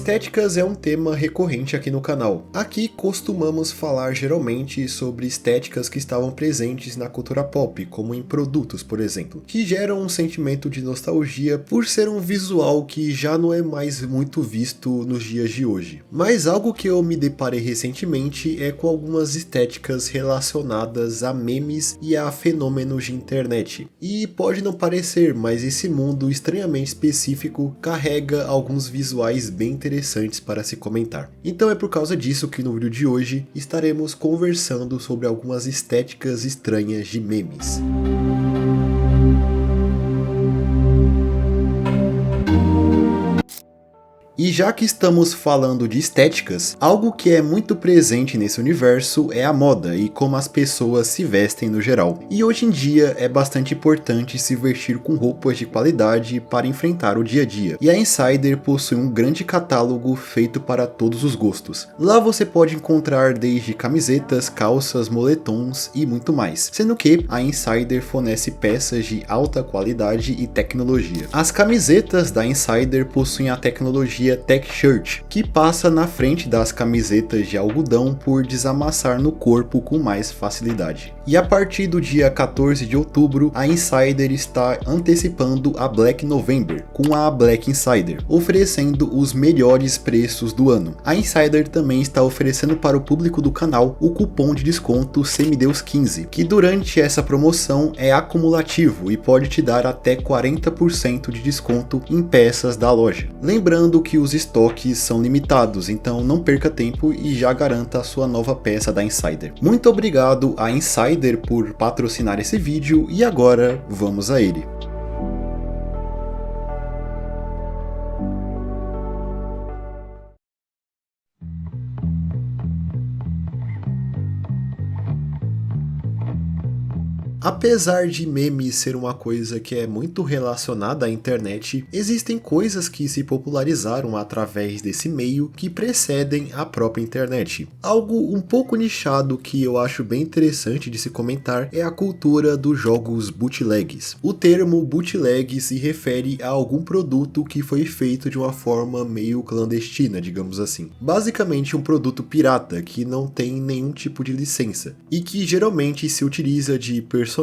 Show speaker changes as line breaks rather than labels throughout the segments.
Estéticas é um tema recorrente aqui no canal. Aqui costumamos falar geralmente sobre estéticas que estavam presentes na cultura pop, como em produtos, por exemplo, que geram um sentimento de nostalgia por ser um visual que já não é mais muito visto nos dias de hoje. Mas algo que eu me deparei recentemente é com algumas estéticas relacionadas a memes e a fenômenos de internet. E pode não parecer, mas esse mundo estranhamente específico carrega alguns visuais bem interessantes para se comentar. Então é por causa disso que no vídeo de hoje estaremos conversando sobre algumas estéticas estranhas de memes. E já que estamos falando de estéticas, algo que é muito presente nesse universo é a moda e como as pessoas se vestem no geral. E hoje em dia é bastante importante se vestir com roupas de qualidade para enfrentar o dia a dia. E a Insider possui um grande catálogo feito para todos os gostos. Lá você pode encontrar desde camisetas, calças, moletons e muito mais. Sendo que a Insider fornece peças de alta qualidade e tecnologia. As camisetas da Insider possuem a tecnologia Tech Shirt, que passa na frente das camisetas de algodão por desamassar no corpo com mais facilidade. E a partir do dia 14 de outubro, a Insider está antecipando a Black November com a Black Insider, oferecendo os melhores preços do ano. A Insider também está oferecendo para o público do canal o cupom de desconto Semideus15, que durante essa promoção é acumulativo e pode te dar até 40% de desconto em peças da loja. Lembrando que os estoques são limitados, então não perca tempo e já garanta a sua nova peça da Insider. Muito obrigado à Insider por patrocinar esse vídeo e agora vamos a ele. Apesar de memes ser uma coisa que é muito relacionada à internet, existem coisas que se popularizaram através desse meio que precedem a própria internet. Algo um pouco nichado que eu acho bem interessante de se comentar é a cultura dos jogos bootlegs. O termo bootleg se refere a algum produto que foi feito de uma forma meio clandestina, digamos assim. Basicamente um produto pirata que não tem nenhum tipo de licença e que geralmente se utiliza de personagens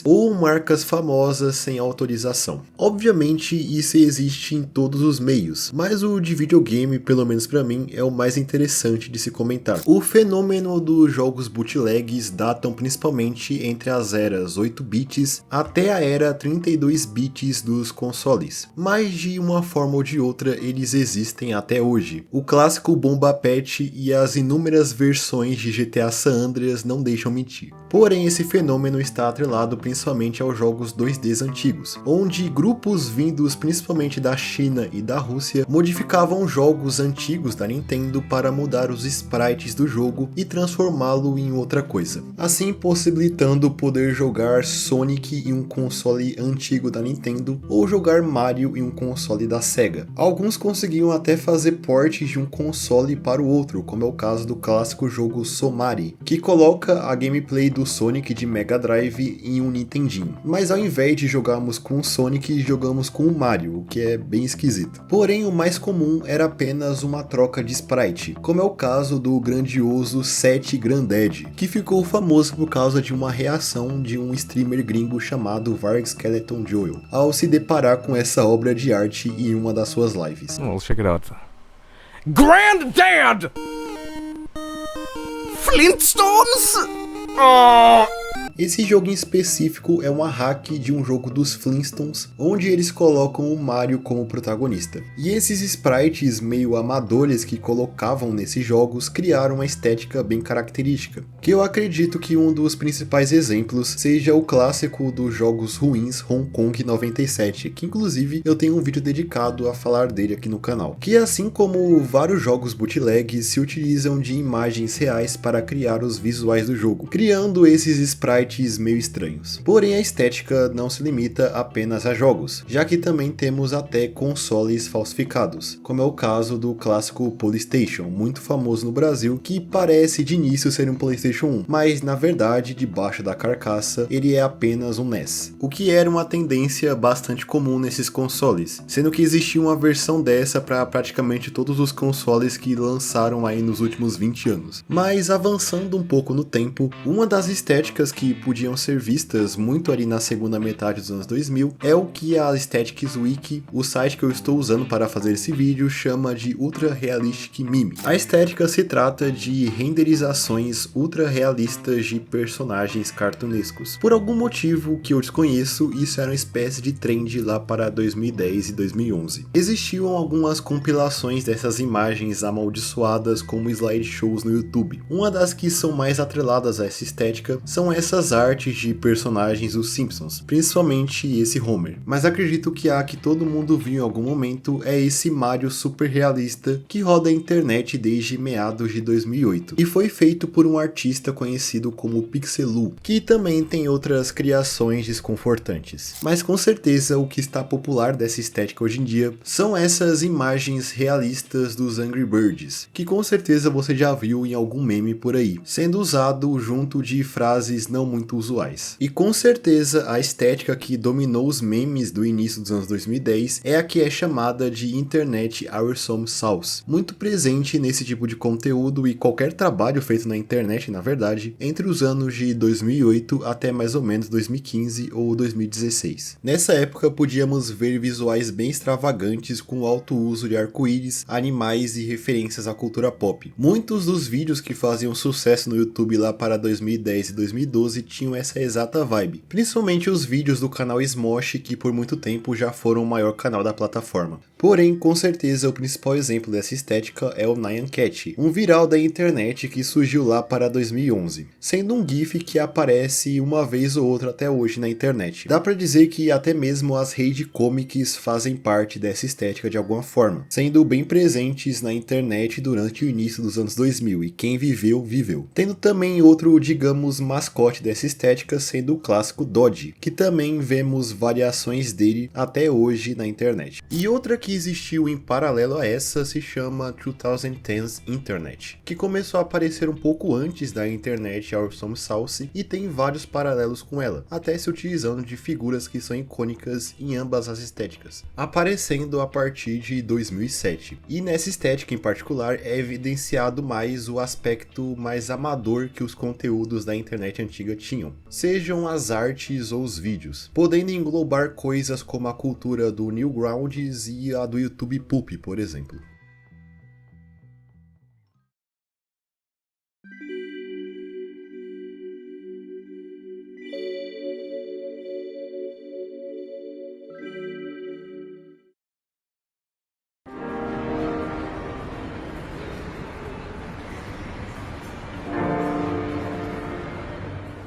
ou marcas famosas sem autorização. Obviamente isso existe em todos os meios, mas o de videogame, pelo menos para mim, é o mais interessante de se comentar. O fenômeno dos jogos bootlegs datam principalmente entre as eras 8 bits até a era 32 bits dos consoles, mas de uma forma ou de outra eles existem até hoje. O clássico Bomba Pet e as inúmeras versões de GTA San Andreas não deixam mentir. Porém esse fenômeno está atrelado principalmente aos jogos 2Ds antigos, onde grupos vindos principalmente da China e da Rússia modificavam jogos antigos da Nintendo para mudar os sprites do jogo e transformá-lo em outra coisa, assim possibilitando poder jogar Sonic em um console antigo da Nintendo ou jogar Mario em um console da Sega. Alguns conseguiam até fazer portes de um console para o outro, como é o caso do clássico jogo Somari, que coloca a gameplay do Sonic de Mega Drive em um Nintendinho, mas ao invés de jogarmos com o Sonic, jogamos com o Mario, o que é bem esquisito. Porém o mais comum era apenas uma troca de sprite, como é o caso do grandioso Set Grandad, que ficou famoso por causa de uma reação de um streamer gringo chamado Varg Skeleton Joel, ao se deparar com essa obra de arte em uma das suas lives.
Well, check it out. Granddad! Flintstones? Oh!
Esse jogo em específico é uma hack de um jogo dos Flintstones, onde eles colocam o Mario como protagonista. E esses sprites meio amadores que colocavam nesses jogos criaram uma estética bem característica, que eu acredito que um dos principais exemplos seja o clássico dos jogos ruins Hong Kong 97, que inclusive eu tenho um vídeo dedicado a falar dele aqui no canal, que assim como vários jogos bootleg se utilizam de imagens reais para criar os visuais do jogo, criando esses sprites sites meio estranhos. Porém, a estética não se limita apenas a jogos, já que também temos até consoles falsificados, como é o caso do clássico PlayStation, muito famoso no Brasil, que parece de início ser um PlayStation 1, mas na verdade, debaixo da carcaça, ele é apenas um NES, o que era uma tendência bastante comum nesses consoles, sendo que existia uma versão dessa para praticamente todos os consoles que lançaram aí nos últimos 20 anos. Mas avançando um pouco no tempo, uma das estéticas que podiam ser vistas muito ali na segunda metade dos anos 2000 é o que a Aesthetics Wiki, o site que eu estou usando para fazer esse vídeo, chama de Ultra Realistic Meme. A estética se trata de renderizações ultra realistas de personagens cartunescos. Por algum motivo que eu desconheço, isso era uma espécie de trend lá para 2010 e 2011. Existiam algumas compilações dessas imagens amaldiçoadas como slideshows no YouTube. Uma das que são mais atreladas a essa estética são essas artes de personagens dos Simpsons, principalmente esse Homer. Mas acredito que a que todo mundo viu em algum momento é esse Mario super realista que roda a internet desde meados de 2008 e foi feito por um artista conhecido como Pixelu, que também tem outras criações desconfortantes. Mas com certeza o que está popular dessa estética hoje em dia são essas imagens realistas dos Angry Birds, que com certeza você já viu em algum meme por aí, sendo usado junto de frases não muito usuais. E com certeza a estética que dominou os memes do início dos anos 2010 é a que é chamada de Internet Awesome Sauce, muito presente nesse tipo de conteúdo e qualquer trabalho feito na internet, na verdade, entre os anos de 2008 até mais ou menos 2015 ou 2016. Nessa época podíamos ver visuais bem extravagantes com alto uso de arco-íris, animais e referências à cultura pop. Muitos dos vídeos que faziam sucesso no YouTube lá para 2010 e 2012 tinham essa exata vibe, principalmente os vídeos do canal Smosh, que por muito tempo já foram o maior canal da plataforma. Porém, com certeza o principal exemplo dessa estética é o Nyan Cat, um viral da internet que surgiu lá para 2011, sendo um GIF que aparece uma vez ou outra até hoje na internet. Dá pra dizer que até mesmo as rede comics fazem parte dessa estética de alguma forma, sendo bem presentes na internet durante o início dos anos 2000, e quem viveu, viveu. Tendo também outro, digamos, mascote dessa estética sendo o clássico Dodge, que também vemos variações dele até hoje na internet. E outra que existiu em paralelo a essa se chama 2010's Internet, que começou a aparecer um pouco antes da Internet Awesome Sauce e tem vários paralelos com ela, até se utilizando de figuras que são icônicas em ambas as estéticas, aparecendo a partir de 2007. E nessa estética em particular é evidenciado mais o aspecto mais amador que os conteúdos da internet antiga tinham, sejam as artes ou os vídeos, podendo englobar coisas como a cultura do Newgrounds e a do YouTube Poop, por exemplo.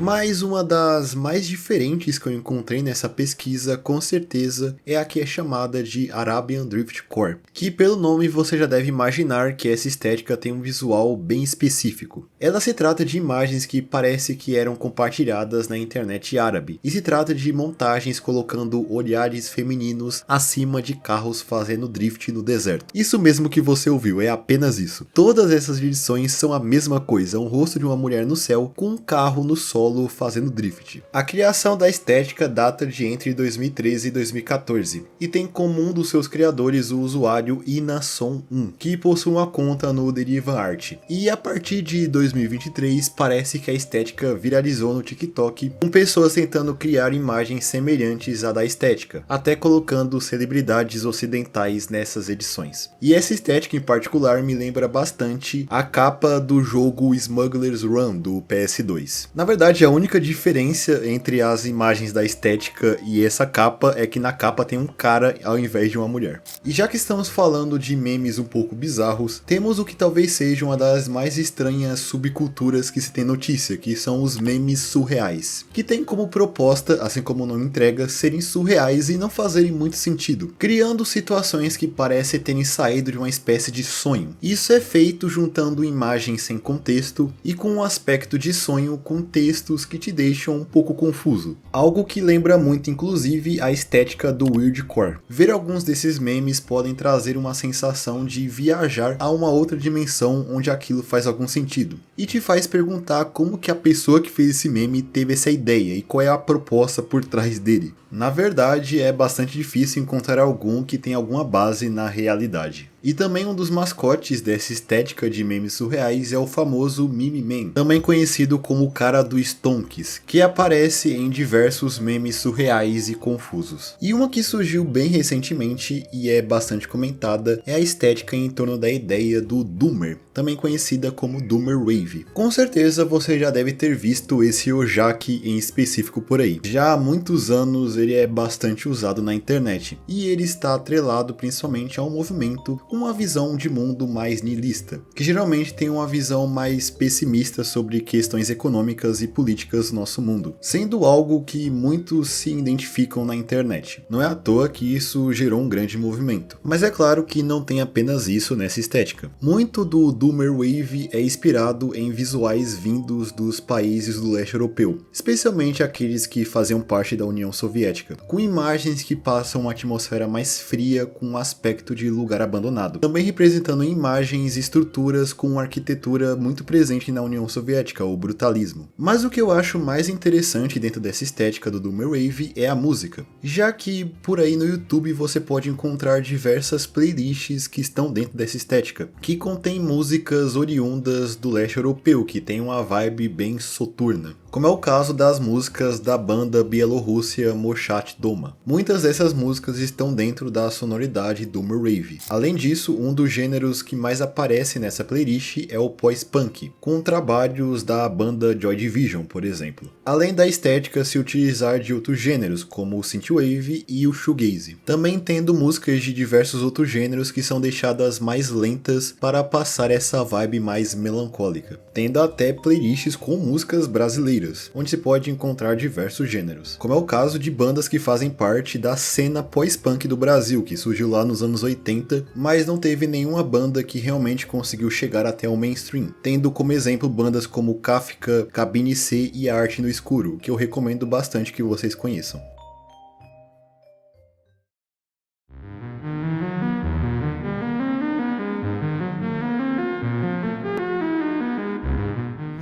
Mas uma das mais diferentes que eu encontrei nessa pesquisa, com certeza, é a que é chamada de Arabian Driftcore, que pelo nome você já deve imaginar que essa estética tem um visual bem específico. Ela se trata de imagens que parece que eram compartilhadas na internet árabe, e se trata de montagens colocando olhares femininos acima de carros fazendo drift no deserto. Isso mesmo que você ouviu, é apenas isso. Todas essas edições são a mesma coisa, um rosto de uma mulher no céu com um carro no solo fazendo drift. A criação da estética data de entre 2013 e 2014 e tem como um dos seus criadores o usuário Inason1, que possui uma conta no Deriva Art. E a partir de 2023 parece que a estética viralizou no TikTok, com pessoas tentando criar imagens semelhantes à da estética, até colocando celebridades ocidentais nessas edições. E essa estética em particular me lembra bastante a capa do jogo Smuggler's Run do PS2. Na verdade, a única diferença entre as imagens da estética e essa capa é que na capa tem um cara ao invés de uma mulher. E já que estamos falando de memes um pouco bizarros, temos o que talvez seja uma das mais estranhas subculturas que se tem notícia, que são os memes surreais, que tem como proposta, assim como o nome entrega, serem surreais e não fazerem muito sentido, criando situações que parecem terem saído de uma espécie de sonho. Isso é feito juntando imagens sem contexto e com um aspecto de sonho com texto textos que te deixam um pouco confuso. Algo que lembra muito inclusive a estética do Weirdcore. Ver alguns desses memes podem trazer uma sensação de viajar a uma outra dimensão onde aquilo faz algum sentido. E te faz perguntar como que a pessoa que fez esse meme teve essa ideia e qual é a proposta por trás dele. Na verdade, é bastante difícil encontrar algum que tenha alguma base na realidade. E também um dos mascotes dessa estética de memes surreais é o famoso Meme Man, também conhecido como o cara do Stonks, que aparece em diversos memes surreais e confusos. E uma que surgiu bem recentemente e é bastante comentada é a estética em torno da ideia do Doomer, também conhecida como Doomer Wave. Com certeza você já deve ter visto esse Ojaki em específico por aí. Já há muitos anos ele é bastante usado na internet, e ele está atrelado principalmente a um movimento com uma visão de mundo mais niilista, que geralmente tem uma visão mais pessimista sobre questões econômicas e políticas do nosso mundo, sendo algo que muitos se identificam na internet. Não é à toa que isso gerou um grande movimento. Mas é claro que não tem apenas isso nessa estética. Muito do Doomer Wave é inspirado em visuais vindos dos países do leste europeu, especialmente aqueles que faziam parte da União Soviética, com imagens que passam uma atmosfera mais fria com um aspecto de lugar abandonado, também representando imagens e estruturas com uma arquitetura muito presente na União Soviética, o brutalismo. Mas o que eu acho mais interessante dentro dessa estética do Doomer Wave é a música, já que por aí no YouTube você pode encontrar diversas playlists que estão dentro dessa estética, que contém músicas oriundas do leste europeu, que tem uma vibe bem soturna, como é o caso das músicas da banda bielorrússia Mochat Doma. Muitas dessas músicas estão dentro da sonoridade Doomer Wave. Além disso, um dos gêneros que mais aparece nessa playlist é o post-punk, com trabalhos da banda Joy Division, por exemplo. Além da estética se utilizar de outros gêneros, como o synthwave e o shoegaze. Também tendo músicas de diversos outros gêneros que são deixadas mais lentas para passar essa vibe mais melancólica, tendo até playlists com músicas brasileiras, onde se pode encontrar diversos gêneros, como é o caso de bandas que fazem parte da cena pós-punk do Brasil, que surgiu lá nos anos 80, mas não teve nenhuma banda que realmente conseguiu chegar até o mainstream, tendo como exemplo bandas como Kafka, Cabine C e Arte no Escuro, que eu recomendo bastante que vocês conheçam.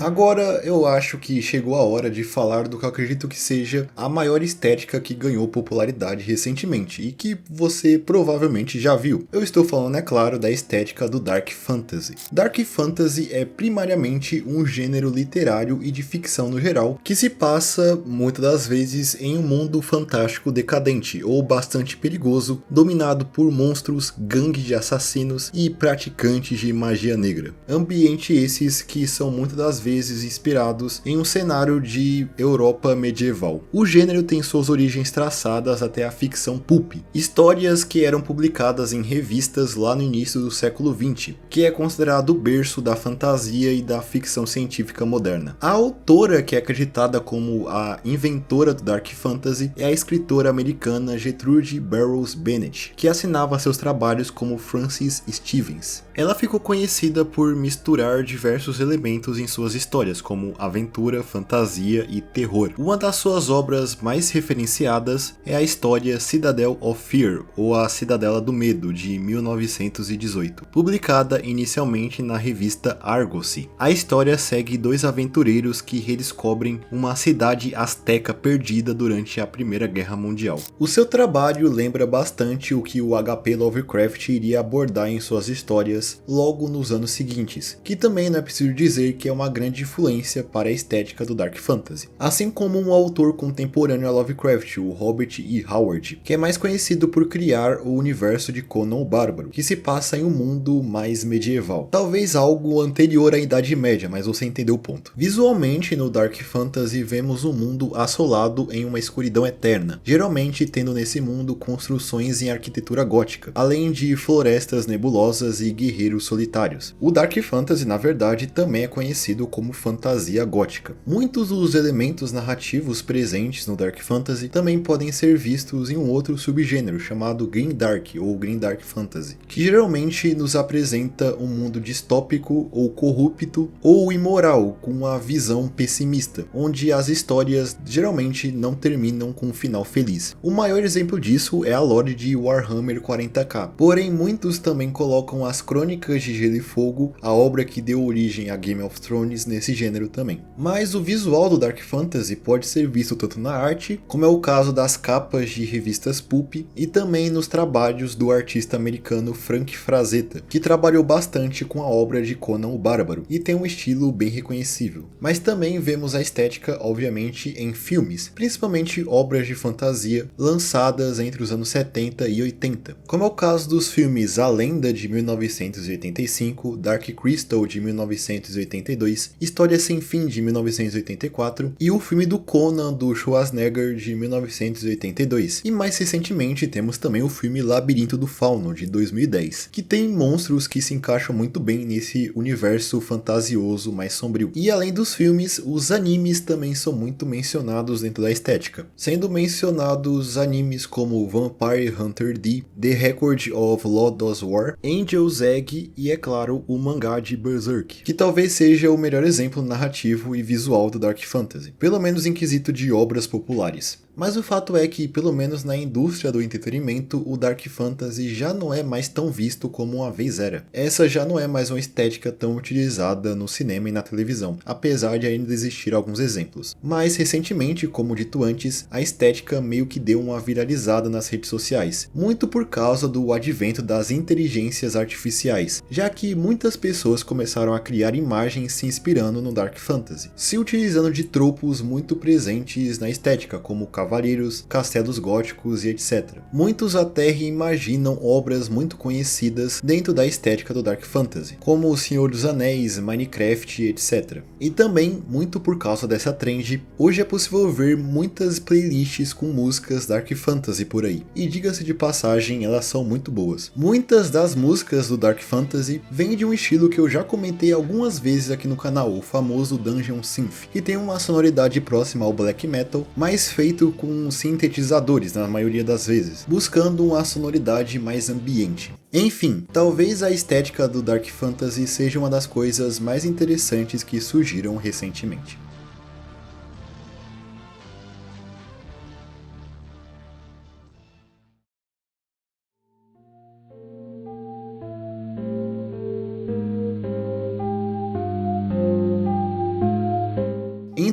Agora eu acho que chegou a hora de falar do que eu acredito que seja a maior estética que ganhou popularidade recentemente e que você provavelmente já viu. Eu estou falando, é claro, da estética do Dark Fantasy. Dark Fantasy é primariamente um gênero literário e de ficção no geral, que se passa muitas das vezes em um mundo fantástico decadente ou bastante perigoso, dominado por monstros, gangues de assassinos e praticantes de magia negra. Ambiente esses que são muitas das vezes inspirados em um cenário de Europa medieval. O gênero tem suas origens traçadas até a ficção pulp, histórias que eram publicadas em revistas lá no início do século XX, que é considerado o berço da fantasia e da ficção científica moderna. A autora, que é acreditada como a inventora do Dark Fantasy, é a escritora americana Gertrude Burroughs Bennett, que assinava seus trabalhos como Frances Stevens. Ela ficou conhecida por misturar diversos elementos em suas histórias, como aventura, fantasia e terror. Uma das suas obras mais referenciadas é a história Citadel of Fear, ou A Cidadela do Medo, de 1918, publicada inicialmente na revista Argosy. A história segue dois aventureiros que redescobrem uma cidade asteca perdida durante a Primeira Guerra Mundial. O seu trabalho lembra bastante o que o H.P. Lovecraft iria abordar em suas histórias logo nos anos seguintes, que também não é preciso dizer que é uma grande influência para a estética do Dark Fantasy. Assim como um autor contemporâneo a Lovecraft, o Robert E. Howard, que é mais conhecido por criar o universo de Conan o Bárbaro, que se passa em um mundo mais medieval. Talvez algo anterior à Idade Média, mas você entendeu o ponto. Visualmente, no Dark Fantasy, vemos um mundo assolado em uma escuridão eterna, geralmente tendo nesse mundo construções em arquitetura gótica, além de florestas nebulosas e guerreiros solitários. O Dark Fantasy, na verdade, também é conhecido como como fantasia gótica. Muitos dos elementos narrativos presentes no Dark Fantasy também podem ser vistos em um outro subgênero chamado Grimdark ou Grimdark Fantasy, que geralmente nos apresenta um mundo distópico ou corrupto ou imoral com uma visão pessimista, onde as histórias geralmente não terminam com um final feliz. O maior exemplo disso é a lore de Warhammer 40k, porém muitos também colocam as Crônicas de Gelo e Fogo, a obra que deu origem a Game of Thrones, nesse gênero também. Mas o visual do Dark Fantasy pode ser visto tanto na arte, como é o caso das capas de revistas pulp, e também nos trabalhos do artista americano Frank Frazetta, que trabalhou bastante com a obra de Conan o Bárbaro, e tem um estilo bem reconhecível. Mas também vemos a estética, obviamente, em filmes, principalmente obras de fantasia lançadas entre os anos 70 e 80, como é o caso dos filmes A Lenda de 1985, Dark Crystal de 1982, História Sem Fim de 1984 e o filme do Conan do Schwarzenegger de 1982. E mais recentemente temos também o filme Labirinto do Fauno de 2010, que tem monstros que se encaixam muito bem nesse universo fantasioso mais sombrio. E além dos filmes, os animes também são muito mencionados dentro da estética, sendo mencionados animes como Vampire Hunter D, The Record of Lodoss War, Angel's Egg e, é claro, o mangá de Berserk, que talvez seja o melhor exemplo narrativo e visual do Dark Fantasy, pelo menos em quesito de obras populares. Mas o fato é que, pelo menos na indústria do entretenimento, o Dark Fantasy já não é mais tão visto como uma vez era. Essa já não é mais uma estética tão utilizada no cinema e na televisão, apesar de ainda existir alguns exemplos. Mas recentemente, como dito antes, a estética meio que deu uma viralizada nas redes sociais, muito por causa do advento das inteligências artificiais, já que muitas pessoas começaram a criar imagens se inspirando no Dark Fantasy, se utilizando de tropos muito presentes na estética, como cavaleiros, castelos góticos e etc. Muitos até reimaginam obras muito conhecidas dentro da estética do Dark Fantasy, como O Senhor dos Anéis, Minecraft, etc. E também, muito por causa dessa trend, hoje é possível ver muitas playlists com músicas Dark Fantasy por aí, e diga-se de passagem, elas são muito boas. Muitas das músicas do Dark Fantasy vêm de um estilo que eu já comentei algumas vezes aqui no canal, o famoso Dungeon Synth, que tem uma sonoridade próxima ao Black Metal, mas feito com sintetizadores na maioria das vezes, buscando uma sonoridade mais ambiente. Enfim, talvez a estética do Dark Fantasy seja uma das coisas mais interessantes que surgiram recentemente.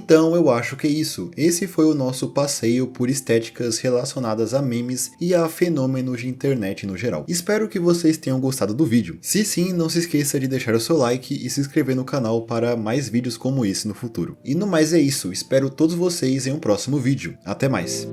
Então eu acho que é isso. Esse foi o nosso passeio por estéticas relacionadas a memes e a fenômenos de internet no geral. Espero que vocês tenham gostado do vídeo. Se sim, não se esqueça de deixar o seu like e se inscrever no canal para mais vídeos como esse no futuro. E no mais é isso, espero todos vocês em um próximo vídeo. Até mais!